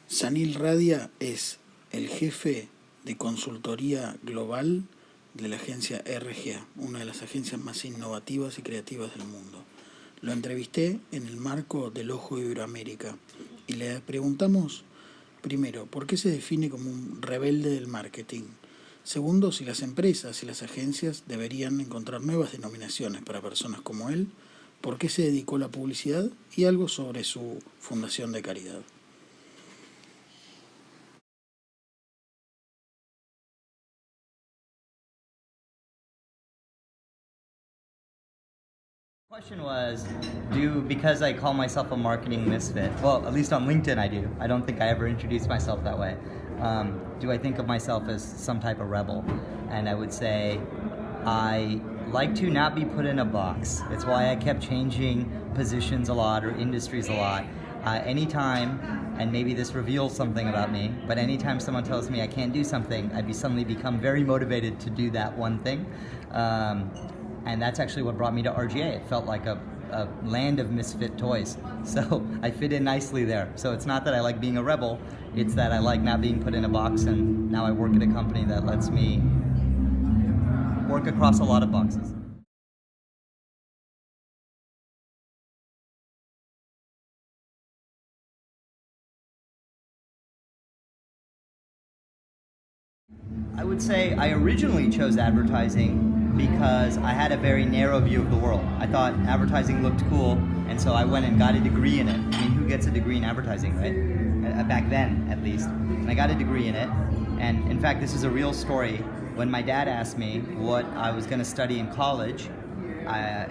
Saneel Radia es el jefe de consultoría global de la agencia RGA, una de las agencias más innovativas y creativas del mundo. Lo entrevisté en el marco del Ojo de Iberoamerica y le preguntamos, primero, ¿por qué se define como un rebelde del marketing? Segundo, si las empresas y las agencias deberían encontrar nuevas denominaciones para personas como él, por qué se dedicó a la publicidad y algo sobre su fundación de caridad. Question was, because I call myself a marketing misfit, well, at least on LinkedIn I do. I don't think I ever introduced myself that way. Do I think of myself as some type of rebel? And I would say I like to not be put in a box. It's why I kept changing positions a lot or industries a lot. Anytime, and maybe this reveals something about me, but anytime someone tells me I can't do something, suddenly become very motivated to do that one thing. And that's actually what brought me to RGA. It felt like a land of misfit toys. So I fit in nicely there. So it's not that I like being a rebel, it's that I like not being put in a box, and now I work at a company that lets me work across a lot of boxes. I would say I originally chose advertising because I had a very narrow view of the world. I thought advertising looked cool, and so I went and got a degree in it. I mean, who gets a degree in advertising, right? Back then, at least. And I got a degree in it, and in fact, this is a real story. When my dad asked me what I was going to study in college,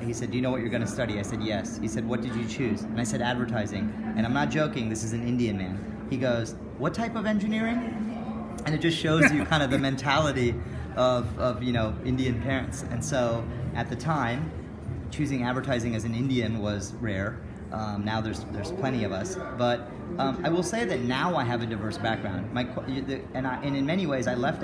he said, "Do you know what you're going to study?" I said, "Yes." He said, "What did you choose?" And I said, "Advertising." And I'm not joking, this is an Indian man. He goes, "What type of engineering?" And it just shows you kind of the mentality of Indian parents. And so at the time, choosing advertising as an Indian was rare. Now there's plenty of us, but I will say that now I have a diverse background. And in many ways I left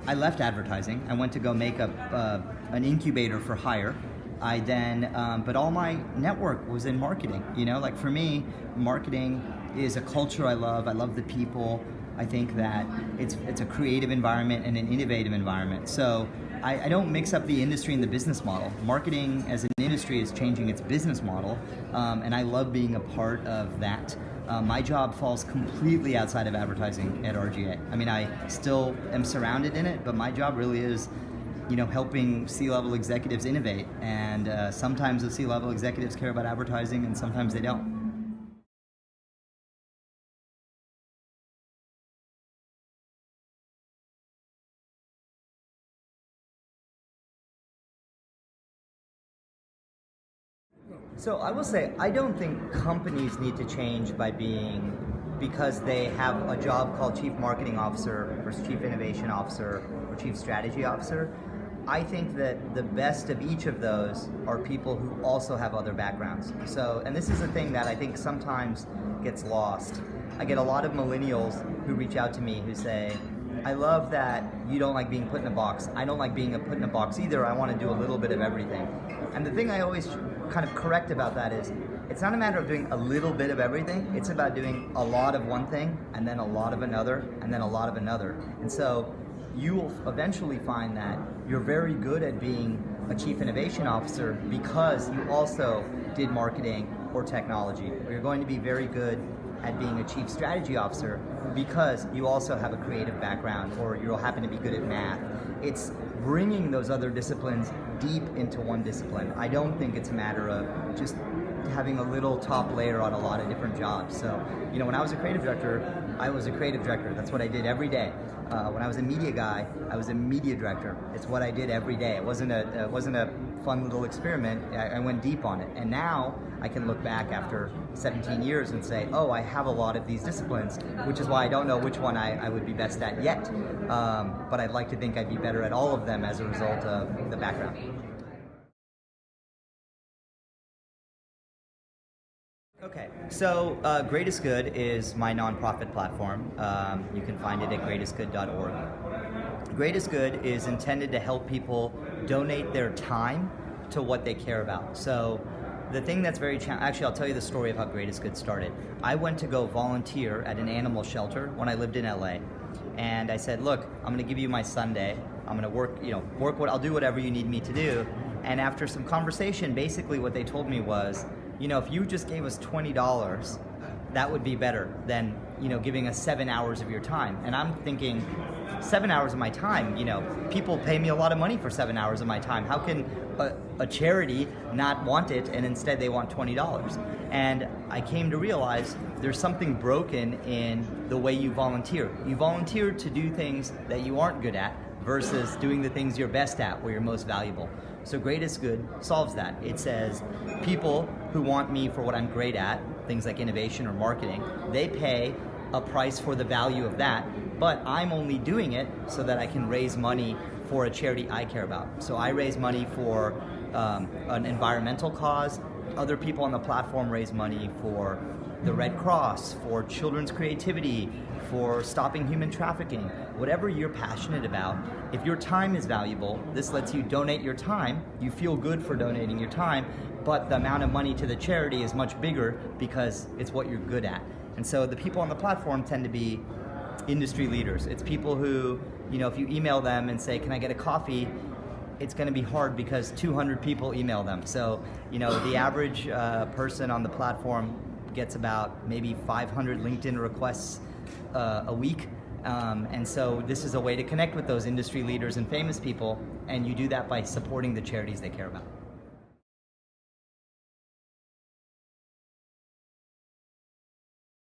advertising. I went to go make an incubator for hire. But all my network was in marketing. Like for me, marketing is a culture I love. I love the people. I think that it's a creative environment and an innovative environment. So I don't mix up the industry and the business model. Marketing as an industry is changing its business model, and I love being a part of that. My job falls completely outside of advertising at RGA. I mean, I still am surrounded in it, but my job really is helping C-level executives innovate. And sometimes the C-level executives care about advertising and sometimes they don't. So I will say, I don't think companies need to change because they have a job called Chief Marketing Officer versus Chief Innovation Officer or Chief Strategy Officer. I think that the best of each of those are people who also have other backgrounds. So, and this is a thing that I think sometimes gets lost. I get a lot of millennials who reach out to me who say, "I love that you don't like being put in a box. I don't like being put in a box either. I want to do a little bit of everything." And the thing I always kind of correct about that is, it's not a matter of doing a little bit of everything. It's about doing a lot of one thing, and then a lot of another, and then a lot of another. And so you will eventually find that you're very good at being a chief innovation officer because you also did marketing or technology. Or you're going to be very good at being a chief strategy officer because you also have a creative background, or you'll happen to be good at math. It's bringing those other disciplines deep into one discipline. I don't think it's a matter of just having a little top layer on a lot of different jobs. So, when I was a creative director, I was a creative director. That's what I did every day. When I was a media guy, I was a media director. It's what I did every day. It wasn't a fun little experiment. I went deep on it. And now I can look back after 17 years and say, oh, I have a lot of these disciplines, which is why I don't know which one I would be best at yet. But I'd like to think I'd be better at all of them as a result of the background. Okay, so Greatest Good is my nonprofit platform. You can find it at greatestgood.org. Greatest Good is intended to help people donate their time to what they care about. So The thing that's very actually, I'll tell you the story of how Great is Good started. I went to go volunteer at an animal shelter when I lived in LA, and I said, look, I'm going to give you my Sunday. I'm going to work I'll do whatever you need me to do. And after some conversation, basically what they told me was, if you just gave us $20, that would be better than giving us 7 hours of your time. And I'm thinking, 7 hours of my time, people pay me a lot of money for 7 hours of my time. How can a charity not want it and instead they want $20? And I came to realize there's something broken in the way you volunteer. You volunteer to do things that you aren't good at versus doing the things you're best at where you're most valuable. So Great is Good solves that. It says people who want me for what I'm great at, things like innovation or marketing, they pay a price for the value of that, but I'm only doing it so that I can raise money for a charity I care about. So I raise money for an environmental cause. Other people on the platform raise money for the Red Cross, for children's creativity, for stopping human trafficking. Whatever you're passionate about, if your time is valuable, this lets you donate your time. You feel good for donating your time, but the amount of money to the charity is much bigger because it's what you're good at. And so the people on the platform tend to be industry leaders. It's people who, if you email them and say, can I get a coffee? It's going to be hard because 200 people email them. So, the average person on the platform gets about maybe 500 LinkedIn requests a week. And so this is a way to connect with those industry leaders and famous people, and you do that by supporting the charities they care about.